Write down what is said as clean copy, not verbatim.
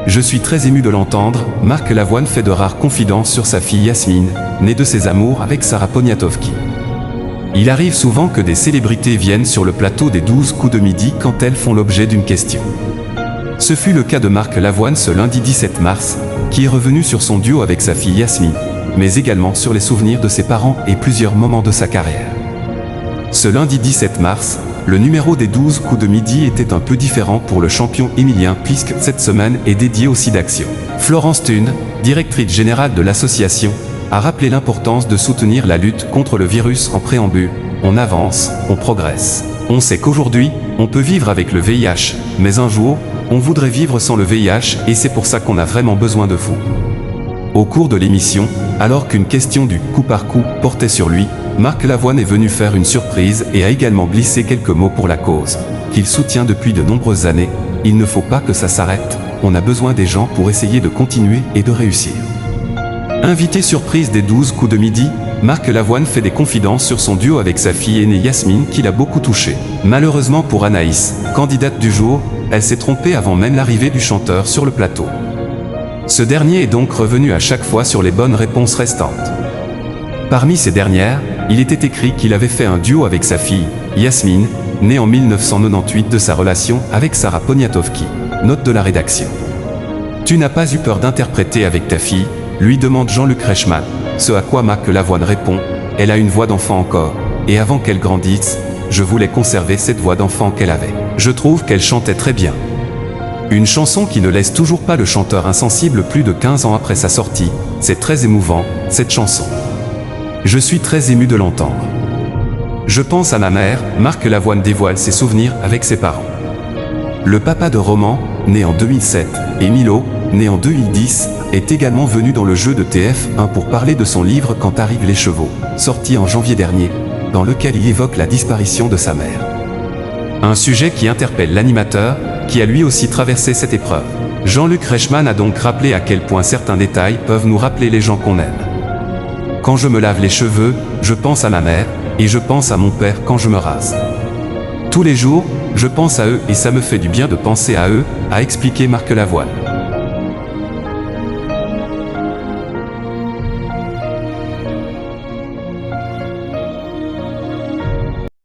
Je suis très ému de l'entendre, Marc Lavoine fait de rares confidences sur sa fille Yasmine, née de ses amours avec Sarah Poniatowski. Il arrive souvent que des célébrités viennent sur le plateau des 12 coups de midi quand elles font l'objet d'une question. Ce fut le cas de Marc Lavoine ce lundi 17 mars, qui est revenu sur son duo avec sa fille Yasmine, mais également sur les souvenirs de ses parents et plusieurs moments de sa carrière. Ce lundi 17 mars, le numéro des 12 coups de midi était un peu différent pour le champion émilien puisque cette semaine est dédiée au SIDAction. Florence Thune, directrice générale de l'association, a rappelé l'importance de soutenir la lutte contre le virus en préambule. On avance, on progresse. On sait qu'aujourd'hui, on peut vivre avec le VIH, mais un jour, on voudrait vivre sans le VIH et c'est pour ça qu'on a vraiment besoin de vous. Au cours de l'émission, alors qu'une question du coup par coup portait sur lui, Marc Lavoine est venu faire une surprise et a également glissé quelques mots pour la cause, qu'il soutient depuis de nombreuses années. Il ne faut pas que ça s'arrête, on a besoin des gens pour essayer de continuer et de réussir. Invité surprise des 12 coups de midi, Marc Lavoine fait des confidences sur son duo avec sa fille aînée Yasmine qui l'a beaucoup touché. Malheureusement pour Anaïs, candidate du jour, elle s'est trompée avant même l'arrivée du chanteur sur le plateau. Ce dernier est donc revenu à chaque fois sur les bonnes réponses restantes. Parmi ces dernières, il était écrit qu'il avait fait un duo avec sa fille, Yasmine, née en 1998 de sa relation avec Sarah Poniatowski. Note de la rédaction. Tu n'as pas eu peur d'interpréter avec ta fille, lui demande Jean-Luc Reichmann, ce à quoi Marc Lavoine répond, elle a une voix d'enfant encore, et avant qu'elle grandisse, je voulais conserver cette voix d'enfant qu'elle avait. Je trouve qu'elle chantait très bien. Une chanson qui ne laisse toujours pas le chanteur insensible plus de 15 ans après sa sortie, c'est très émouvant, cette chanson. Je suis très ému de l'entendre. Je pense à ma mère, Marc Lavoine dévoile ses souvenirs avec ses parents. Le papa de Roman, né en 2007, et Milo, né en 2010, est également venu dans le jeu de TF1 pour parler de son livre Quand arrivent les chevaux, sorti en janvier dernier, dans lequel il évoque la disparition de sa mère. Un sujet qui interpelle l'animateur, qui a lui aussi traversé cette épreuve. Jean-Luc Reichmann a donc rappelé à quel point certains détails peuvent nous rappeler les gens qu'on aime. Quand je me lave les cheveux, je pense à ma mère, et je pense à mon père quand je me rase. Tous les jours, je pense à eux et ça me fait du bien de penser à eux, a expliqué Marc Lavoine.